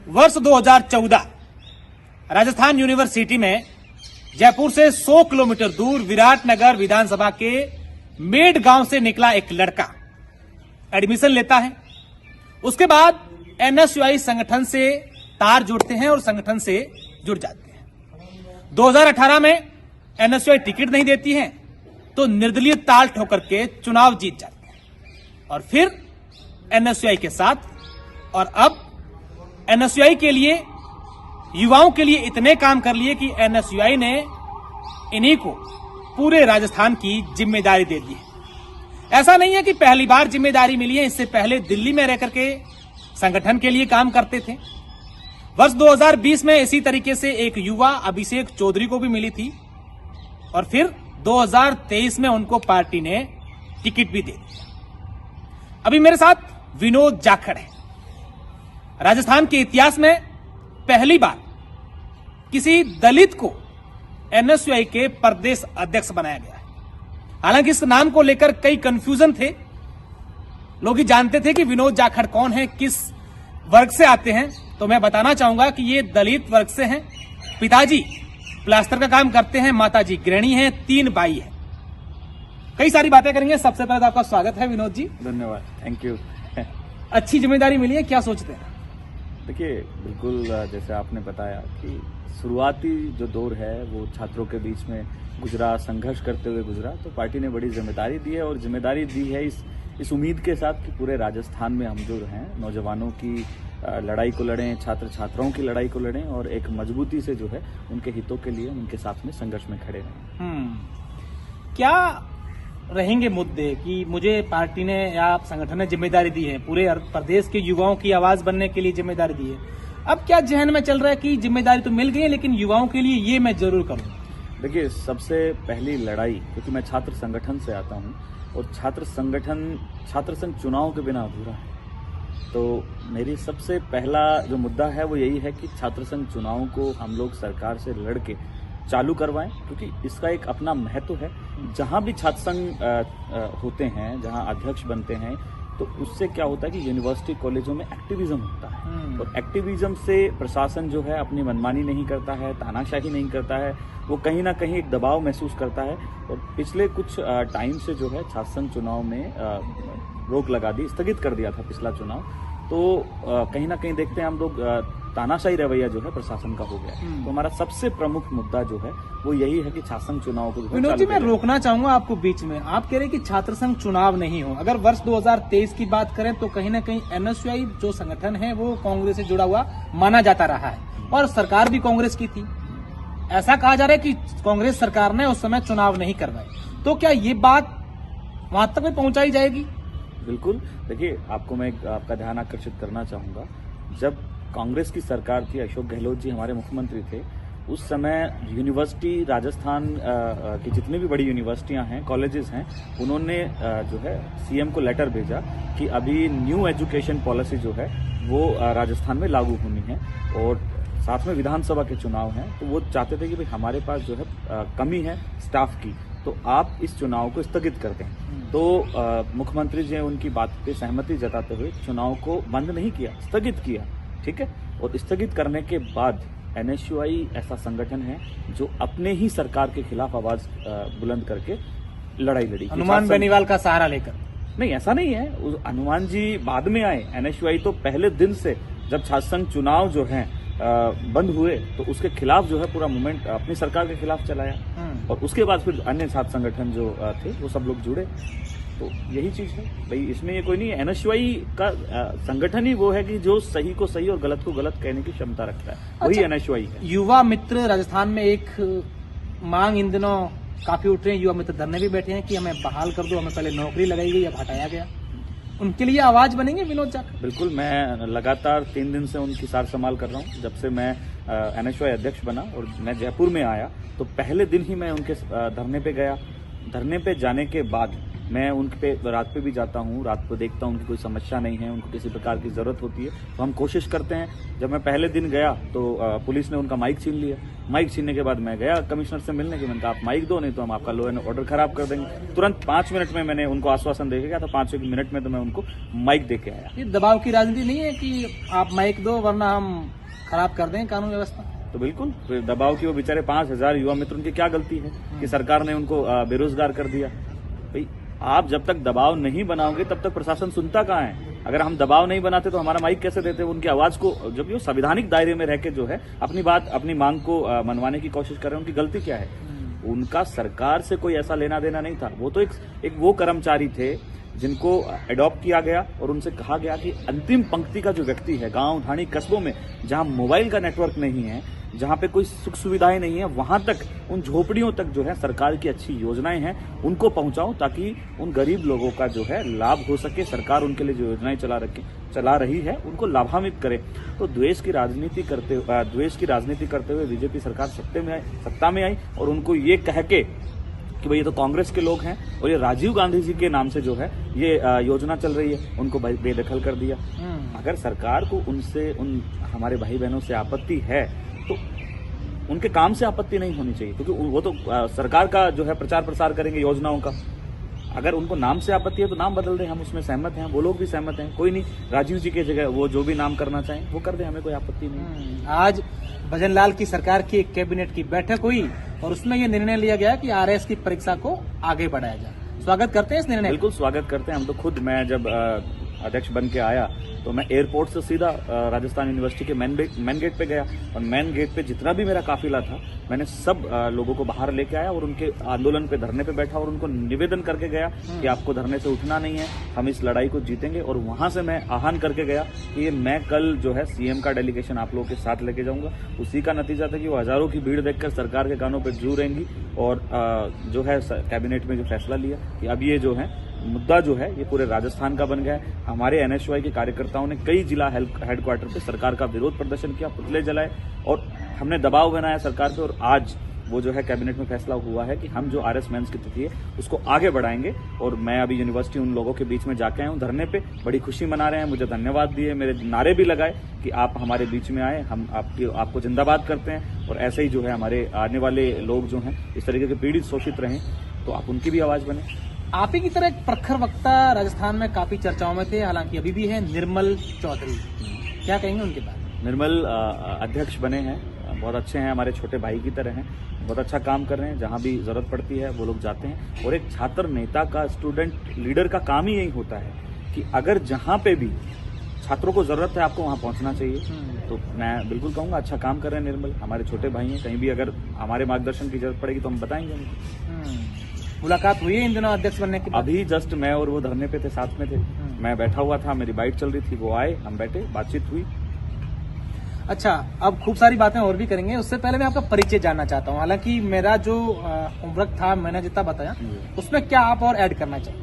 वर्ष 2014 राजस्थान यूनिवर्सिटी में जयपुर से 100 किलोमीटर दूर विराटनगर विधानसभा के मेड गांव से निकला एक लड़का एडमिशन लेता है। उसके बाद एनएसयूआई संगठन से तार जुड़ते हैं और संगठन से जुड़ जाते हैं। 2018 में एनएसयूआई टिकट नहीं देती है तो निर्दलीय ताल ठोकर के चुनाव जीत जाते हैं और फिर एनएसयूआई के साथ, और अब एनएसयूआई के लिए, युवाओं के लिए इतने काम कर लिए कि एनएसयूआई ने इन्हीं को पूरे राजस्थान की जिम्मेदारी दे दी है। ऐसा नहीं है कि पहली बार जिम्मेदारी मिली है, इससे पहले दिल्ली में रहकर के संगठन के लिए काम करते थे। वर्ष 2020 में इसी तरीके से एक युवा अभिषेक चौधरी को भी मिली थी और फिर 2023 में उनको पार्टी ने टिकट भी दे दिया। अभी मेरे साथ विनोद जाखड़ है। राजस्थान के इतिहास में पहली बार किसी दलित को एनएसयूआई के प्रदेश अध्यक्ष बनाया गया है। हालांकि इस नाम को लेकर कई कंफ्यूजन थे। लोग ही जानते थे कि विनोद जाखड़ कौन है, किस वर्ग से आते हैं। तो मैं बताना चाहूंगा कि ये दलित वर्ग से हैं। पिताजी प्लास्टर का काम करते हैं, माताजी गृहिणी हैं, 3 भाई हैं। कई सारी बातें करेंगे। सबसे पहले तो आपका स्वागत है विनोद जी। धन्यवाद, थैंक यू। अच्छी जिम्मेदारी मिली है, क्या सोचते हैं? देखिए, बिल्कुल जैसे आपने बताया कि शुरुआती जो दौर है वो छात्रों के बीच में गुजरा, संघर्ष करते हुए गुजरा, तो पार्टी ने बड़ी जिम्मेदारी दी है और जिम्मेदारी दी है इस उम्मीद के साथ कि पूरे राजस्थान में हम जो हैं नौजवानों की लड़ाई को लड़ें, छात्र छात्राओं की लड़ाई को लड़ें और एक मजबूती से जो है उनके हितों के लिए उनके साथ में संघर्ष में खड़े रहें। क्या रहेंगे मुद्दे कि मुझे पार्टी ने या संगठन ने जिम्मेदारी दी है, पूरे प्रदेश के युवाओं की आवाज बनने के लिए जिम्मेदारी दी है। अब क्या जहन में चल रहा है कि जिम्मेदारी तो मिल गई है लेकिन युवाओं के लिए ये मैं जरूर करूंगा? देखिए, सबसे पहली लड़ाई, क्योंकि मैं छात्र संगठन से आता हूं और छात्र संघ चुनाव के बिना अधूरा है, तो मेरी सबसे पहला जो मुद्दा है वो यही है कि छात्र संघ चुनाव को हम लोग सरकार से लड़के चालू करवाएं, क्योंकि इसका एक अपना महत्व है। जहां भी छात्र संघ होते हैं, जहां अध्यक्ष बनते हैं, तो उससे क्या होता है कि यूनिवर्सिटी कॉलेजों में एक्टिविज्म होता है और एक्टिविज्म से प्रशासन जो है अपनी मनमानी नहीं करता है, तानाशाही नहीं करता है, वो कहीं ना कहीं एक दबाव महसूस करता है। और पिछले कुछ टाइम से जो है छात्र संघ चुनाव में रोक लगा दी, स्थगित कर दिया था पिछला चुनाव, तो कहीं ना कहीं देखते हैं हम लोग तानाशाही रवैया जो है प्रशासन का हो गया। तो हमारा सबसे प्रमुख मुद्दा जो है वो यही है कि छात्र संघ चुनाव को विनोद जी, मैं रोकना चाहूंगा आपको बीच में। आप कह रहे हैं कि छात्र संघ चुनाव नहीं हो। अगर वर्ष 2023 की बात करें तो कहीं ना कहीं एनएसयूआई जो संगठन है वो कांग्रेस से जुड़ा हुआ माना जाता रहा है और सरकार भी कांग्रेस की थी। ऐसा कहा जा रहा है कि कांग्रेस सरकार ने उस समय चुनाव नहीं करवाए, तो क्या ये बात वहां तक भी पहुंचाई जाएगी? बिल्कुल। देखिए, आपको मैं आपका ध्यान आकर्षित करना चाहूंगा, जब कांग्रेस की सरकार थी, अशोक गहलोत जी हमारे मुख्यमंत्री थे, उस समय यूनिवर्सिटी, राजस्थान की जितनी भी बड़ी यूनिवर्सिटियां हैं, कॉलेजेस हैं, उन्होंने जो है सीएम को लेटर भेजा कि अभी न्यू एजुकेशन पॉलिसी जो है वो राजस्थान में लागू होनी है और साथ में विधानसभा के चुनाव हैं, तो वो चाहते थे कि भाई हमारे पास जो है कमी है स्टाफ की, तो आप इस चुनाव को स्थगित कर दें। तो मुख्यमंत्री जी ने उनकी बात पे सहमति जताते हुए चुनाव को बंद नहीं किया, स्थगित किया, ठीक है। और स्थगित करने के बाद एनएसयूआई ऐसा संगठन है जो अपने ही सरकार के खिलाफ आवाज बुलंद करके लड़ाई लड़ी। हनुमान बेनीवाल का सहारा लेकर? नहीं, ऐसा नहीं है। हनुमान जी बाद में आए। एनएसयूआई तो पहले दिन से, जब छात्र संघ चुनाव जो है बंद हुए, तो उसके खिलाफ जो है पूरा मूवमेंट अपनी सरकार के खिलाफ चलाया और उसके बाद फिर अन्य छात्र संगठन जो थे वो सब लोग जुड़े। तो यही चीज है भाई, इसमें ये कोई नहीं है। एनएसयूआई का संगठन ही वो है कि जो सही को सही और गलत को गलत कहने की क्षमता रखता है, वही एनएसयूआई है। युवा मित्र राजस्थान में एक मांग इन दिनों काफी उठ रही है, युवा मित्र धरने भी बैठे हैं कि हमें बहाल कर दो, हमें पहले नौकरी लगाई गई, अब हटाया गया। उनके लिए आवाज बनेंगे विनोद जाखड़? बिल्कुल, मैं लगातार 3 दिन से उनकी सार संभाल कर रहा हूँ। जब से मैं एनएसयूआई अध्यक्ष बना और मैं जयपुर में आया, तो पहले दिन ही मैं उनके धरने पे गया। धरने पे जाने के बाद मैं उन पे रात पे भी जाता हूँ, रात को देखता हूँ उनकी कोई समस्या नहीं है, उनको किसी प्रकार की ज़रूरत होती है तो हम कोशिश करते हैं। जब मैं पहले दिन गया तो पुलिस ने उनका माइक छीन लिया। माइक छीनने के बाद मैं गया कमिश्नर से मिलने के, मैंने कहा आप माइक दो, नहीं तो हम आपका लॉ एंड ऑर्डर खराब कर देंगे। तुरंत 5 मिनट में मैंने उनको आश्वासन दे के गया, तो 5 मिनट में तो मैं उनको माइक दे के आया। ये दबाव की राजनीति नहीं है कि आप माइक दो वरना हम खराब कर दें कानून व्यवस्था? तो बिल्कुल फिर दबाव की, वो बेचारे 5,000 युवा मित्र, उनकी क्या गलती है कि सरकार ने उनको बेरोजगार कर दिया? भाई आप जब तक दबाव नहीं बनाओगे तब तक प्रशासन सुनता कहाँ है? अगर हम दबाव नहीं बनाते तो हमारा माइक कैसे देते? उनकी आवाज को, जब वो संवैधानिक दायरे में रह के जो है अपनी बात, अपनी मांग को मनवाने की कोशिश कर रहे हैं, उनकी गलती क्या है? उनका सरकार से कोई ऐसा लेना देना नहीं था। वो तो एक वो कर्मचारी थे जिनको अडॉप्ट किया गया और उनसे कहा गया कि अंतिम पंक्ति का जो व्यक्ति है, गांव ढाणी कस्बों में जहां मोबाइल का नेटवर्क नहीं है, जहां पे कोई सुख सुविधाएं नहीं है, वहां तक, उन झोपड़ियों तक जो है सरकार की अच्छी योजनाएं हैं उनको पहुंचाओ, ताकि उन गरीब लोगों का जो है लाभ हो सके। सरकार उनके लिए जो योजनाएं चला रही है उनको लाभान्वित करे। तो द्वेष की राजनीति करते हुए बीजेपी सरकार सत्ता में आई और उनको ये कह के कि भाई ये तो कांग्रेस के लोग हैं और ये राजीव गांधी जी के नाम से जो है ये योजना चल रही है, उनको बेदखल कर दिया। अगर सरकार को उन हमारे भाई बहनों से आपत्ति है तो उनके काम से आपत्ति नहीं होनी चाहिए, क्योंकि वो तो सरकार का जो है प्रचार प्रसार करेंगे योजनाओं का। अगर उनको नाम से आपत्ति है तो नाम बदल दें, हम उसमें सहमत हैं, वो लोग भी सहमत हैं, कोई नहीं, राजीव जी की जगह वो जो भी नाम करना चाहें वो कर दें, हमें कोई आपत्ति नहीं। आज भजन लाल की सरकार की एक कैबिनेट की बैठक हुई और उसमें यह निर्णय लिया गया कि आरएएस की परीक्षा को आगे बढ़ाया जाए। स्वागत करते हैं इस निर्णय? बिल्कुल स्वागत करते हैं हम तो खुद। मैं जब अध्यक्ष बन के आया तो मैं एयरपोर्ट से सीधा राजस्थान यूनिवर्सिटी के मेन गेट पे गया और मेन गेट पे जितना भी मेरा काफिला था मैंने सब लोगों को बाहर लेके आया और उनके आंदोलन पे, धरने पे बैठा और उनको निवेदन करके गया कि आपको धरने से उठना नहीं है, हम इस लड़ाई को जीतेंगे। और वहां से मैं आह्वान करके गया कि मैं कल जो है सीएम का डेलीगेशन आप लोगों के साथ लेके जाऊंगा। उसी का नतीजा था कि वो हजारों की भीड़ देखकर सरकार के कानों पर जू रहेंगी और जो है कैबिनेट में जो फैसला लिया कि अब ये जो है मुद्दा जो है ये पूरे राजस्थान का बन गया है। हमारे एनएसयूआई के कार्यकर्ताओं ने कई जिला हेडक्वार्टर पे सरकार का विरोध प्रदर्शन किया, पुतले जलाए और हमने दबाव बनाया सरकार पे। और आज वो जो है कैबिनेट में फैसला हुआ है कि हम जो आरएस मेंस की तिथि है उसको आगे बढ़ाएंगे। और मैं अभी यूनिवर्सिटी उन लोगों के बीच में जाके आया हूँ धरने पे, बड़ी खुशी मना रहे हैं, मुझे धन्यवाद दिए, मेरे नारे भी लगाए कि आप हमारे बीच में आए, हम आपको जिंदाबाद करते हैं। और ऐसे ही जो है हमारे आने वाले लोग जो हैं इस तरीके के पीड़ित शोषित रहें तो आप उनकी भी आवाज बने। आप ही की तरह एक प्रखर वक्ता राजस्थान में काफी चर्चाओं में थे, हालांकि अभी भी है, निर्मल चौधरी, क्या कहेंगे उनके बारे में? निर्मल अध्यक्ष बने हैं, बहुत अच्छे हैं, हमारे छोटे भाई की तरह हैं, बहुत अच्छा काम कर रहे हैं, जहां भी जरूरत पड़ती है वो लोग जाते हैं। और एक छात्र नेता का, स्टूडेंट लीडर का काम ही यही होता है कि अगर जहां पे भी छात्रों को जरूरत है आपको वहां पहुंचना चाहिए। तो मैं बिल्कुल कहूंगा अच्छा काम कर रहे हैं निर्मल, हमारे छोटे भाई हैं, कहीं भी अगर हमारे मार्गदर्शन की जरूरत पड़ेगी तो हम बताएंगे उनको। मुलाकात हुई है इन दिनों अध्यक्ष बनने के बाद? अभी जस्ट मैं और वो धरने पे थे, साथ में थे, मैं बैठा हुआ था, मेरी बाइट चल रही थी, वो आए, हम बैठे, बातचीत हुई। अच्छा, अब खूब सारी बातें और भी करेंगे, उससे पहले मैं आपका परिचय जानना चाहता हूँ। हालांकि मेरा जो होमवर्क था मैंने जितना बताया उसमें क्या आप और ऐड करना चाहिए?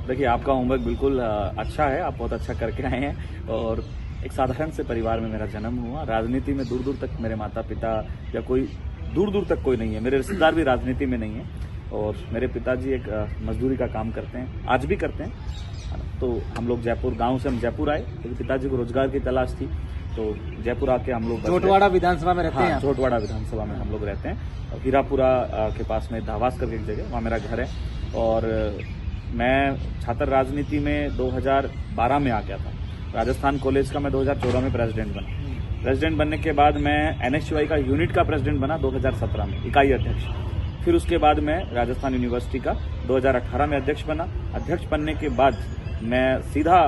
देखिए आपका होमवर्क बिल्कुल अच्छा है, आप बहुत अच्छा करके आए हैं। और एक साधारण से परिवार में मेरा जन्म हुआ, राजनीति में दूर दूर तक मेरे माता पिता या कोई दूर दूर तक कोई नहीं है, मेरे रिश्तेदार भी राजनीति में नहीं है। और मेरे पिताजी एक मजदूरी का काम करते हैं, आज भी करते हैं। तो हम लोग जयपुर, गांव से हम जयपुर आए क्योंकि पिताजी को रोजगार की तलाश थी, तो जयपुर आके हम लोग झोटवाड़ा विधानसभा में रहते हैं। झोटवाड़ा विधानसभा में हम लोग रहते हैं, हीरापुरा के पास में धावास करके एक जगह, वहाँ मेरा घर है। और मैं छात्र राजनीति में 2012 में आ गया था, राजस्थान कॉलेज का मैं 2014 में प्रेसिडेंट बना। प्रेसिडेंट बनने के बाद मैं एनएसयूआई का यूनिट का प्रेसिडेंट बना 2017 में, इकाई अध्यक्ष। फिर उसके बाद मैं राजस्थान यूनिवर्सिटी का 2018 में अध्यक्ष बना। अध्यक्ष बनने के बाद मैं सीधा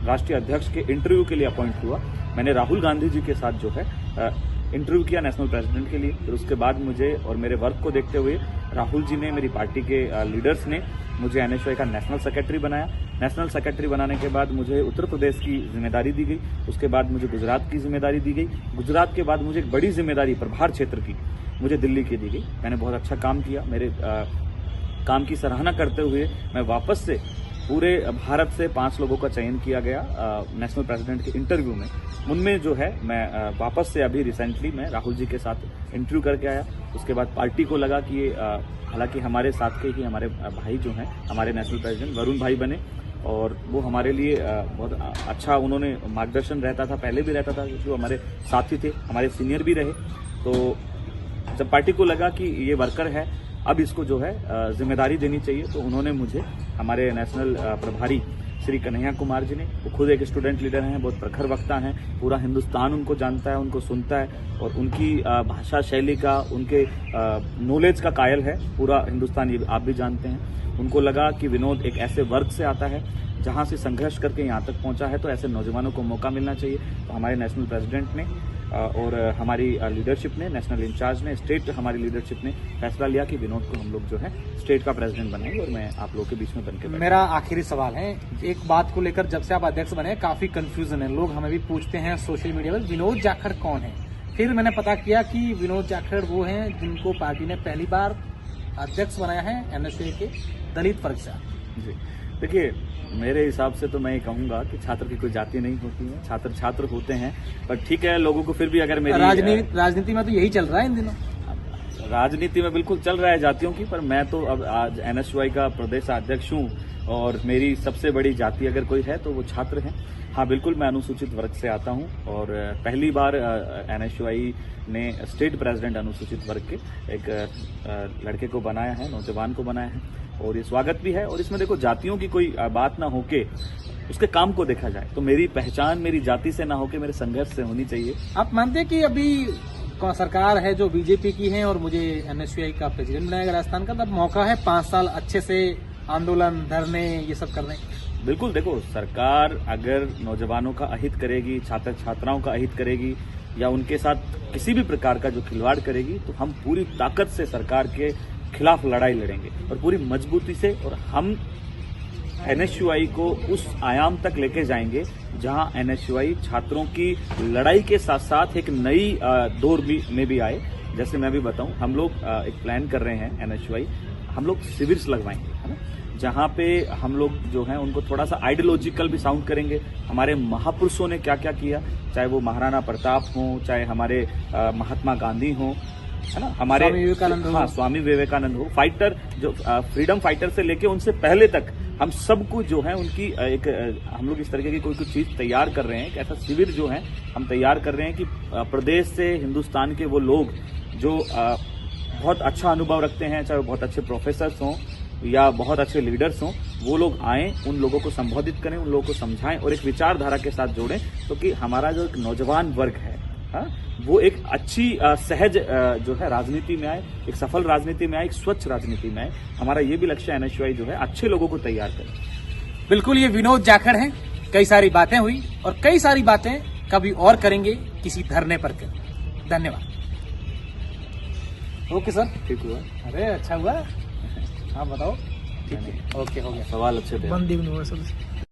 राष्ट्रीय अध्यक्ष के इंटरव्यू के लिए अपॉइंट हुआ। मैंने राहुल गांधी जी के साथ जो है इंटरव्यू किया नेशनल प्रेसिडेंट के लिए। फिर उसके बाद मुझे और मेरे वर्क को देखते हुए राहुल जी ने, मेरी पार्टी के लीडर्स ने मुझे एनएसयूआई का नेशनल सेक्रेटरी बनाया। नेशनल सेक्रेटरी बनाने के बाद मुझे उत्तर प्रदेश की जिम्मेदारी दी गई, उसके बाद मुझे गुजरात की जिम्मेदारी दी गई। गुजरात के बाद मुझे एक बड़ी जिम्मेदारी प्रभार क्षेत्र की मुझे दिल्ली की दी गई। मैंने बहुत अच्छा काम किया, मेरे काम की सराहना करते हुए मैं वापस से पूरे भारत से 5 लोगों का चयन किया गया नेशनल प्रेसिडेंट के इंटरव्यू में। उनमें जो है मैं वापस से अभी रिसेंटली मैं राहुल जी के साथ इंटरव्यू करके आया। उसके बाद पार्टी को लगा कि ये हालांकि हमारे साथ के ही हमारे भाई जो हैं हमारे नेशनल प्रेसिडेंट वरुण भाई बने, और वो हमारे लिए बहुत अच्छा उन्होंने मार्गदर्शन रहता था, पहले भी रहता था, क्योंकि वो हमारे साथी थे, हमारे सीनियर भी रहे। तो जब पार्टी को लगा कि ये वर्कर है, अब इसको जो है जिम्मेदारी देनी चाहिए, तो उन्होंने मुझे हमारे नेशनल प्रभारी श्री कन्हैया कुमार जी ने, वो खुद एक स्टूडेंट लीडर हैं, बहुत प्रखर वक्ता हैं, पूरा हिंदुस्तान उनको जानता है, उनको सुनता है, और उनकी भाषा शैली का, उनके नॉलेज का कायल है पूरा हिंदुस्तान, ये आप भी जानते हैं। उनको लगा कि विनोद एक ऐसे वर्ग से आता है जहां से संघर्ष करके यहाँ तक पहुंचा है, तो ऐसे नौजवानों को मौका मिलना चाहिए। तो हमारे नेशनल प्रेसिडेंट ने और हमारी लीडरशिप ने, नेशनल इंचार्ज ने, स्टेट हमारी लीडरशिप ने फैसला लिया कि विनोद को हम लोग जो है स्टेट का प्रेसिडेंट बनाएंगे, और मैं आप लोगों के बीच में बनकर मेरा आखिरी सवाल है, एक बात को लेकर जब से आप अध्यक्ष बने काफी कंफ्यूजन है, लोग हमें भी पूछते हैं सोशल मीडिया पर विनोद जाखड़ कौन है। फिर मैंने पता किया कि विनोद जाखड़ वो हैं जिनको पार्टी ने पहली बार अध्यक्ष बनाया है एनएसयूआई के दलित वर्ग से। जी देखिए, मेरे हिसाब से तो मैं ये कहूंगा कि छात्र की कोई जाति नहीं होती है, छात्र छात्र होते हैं, पर ठीक है, लोगों को फिर भी अगर मेरी राजनीति में तो यही चल रहा है इन दिनों। राजनीति में बिल्कुल चल रहा है जातियों की, पर मैं तो अब आज एनएसयूआई का प्रदेश अध्यक्ष हूँ, और मेरी सबसे बड़ी जाति अगर कोई है तो वो छात्र हैं। हाँ बिल्कुल, मैं अनुसूचित वर्ग से आता हूँ, और पहली बार एनएसयूआई ने स्टेट प्रेसिडेंट अनुसूचित वर्ग के एक लड़के को बनाया है, नौजवान को बनाया है, और ये स्वागत भी है। और इसमें देखो, जातियों की कोई बात ना होके उसके काम को देखा जाए, तो मेरी पहचान मेरी जाति से ना होके मेरे संघर्ष से होनी चाहिए। आप मानते हैं कि अभी सरकार है जो बीजेपी की है और मुझे एनएसयूआई का प्रेसिडेंट बनाएगा राजस्थान का, तब मौका है 5 साल अच्छे से आंदोलन, धरने, ये सब करने? बिल्कुल, देखो, सरकार अगर नौजवानों का अहित करेगी, छात्र छात्राओं का अहित करेगी, या उनके साथ किसी भी प्रकार का जो खिलवाड़ करेगी, तो हम पूरी ताकत से सरकार के खिलाफ लड़ाई लड़ेंगे, और पूरी मजबूती से, और हम एनएसयूआई को उस आयाम तक लेके जाएंगे जहां एनएसयूआई छात्रों की लड़ाई के साथ साथ एक नई दौर में भी आए। जैसे मैं भी बताऊं, हम लोग एक प्लान कर रहे हैं एनएसयूआई, हम लोग शिविर्स लगवाएंगे, है ना, जहां पे हम लोग जो है उनको थोड़ा सा आइडियोलॉजिकल भी साउंड करेंगे। हमारे महापुरुषों ने क्या क्या किया, चाहे वो महाराणा प्रताप हो, चाहे हमारे महात्मा गांधी हो, है ना, हमारे स्वामी विवेकानंद हो, फाइटर जो फ्रीडम फाइटर से लेके उनसे पहले तक हम सबको जो है उनकी एक हम लोग इस तरीके की कोई कुछ चीज तैयार कर रहे हैं, एक ऐसा शिविर जो है हम तैयार कर रहे हैं कि प्रदेश से हिंदुस्तान के वो लोग जो बहुत अच्छा अनुभव रखते हैं, चाहे वो बहुत अच्छे प्रोफेसर्स हों या बहुत अच्छे लीडर्स हों, वो लोग आएं, उन लोगों को संबोधित करें, उन लोगों को समझाएं और एक विचारधारा के साथ जोड़ें, तो कि हमारा जो एक नौजवान वर्ग है, वो एक अच्छी सहज जो है राजनीति में आए, एक सफल राजनीति में आए, एक स्वच्छ राजनीति में आए। हमारा ये भी लक्ष्य एनएसयूआई जो है अच्छे लोगों को तैयार करे। बिल्कुल, ये विनोद जाखड़ हैं। कई सारी बातें हुई और कई सारी बातें कभी और करेंगे किसी धरने पर। धन्यवाद। ओके सर, ठीक हुआ? अरे अच्छा हुआ। हाँ बताओ। ठीक है, ओके, हो गया। सवाल अच्छे थे। बंदी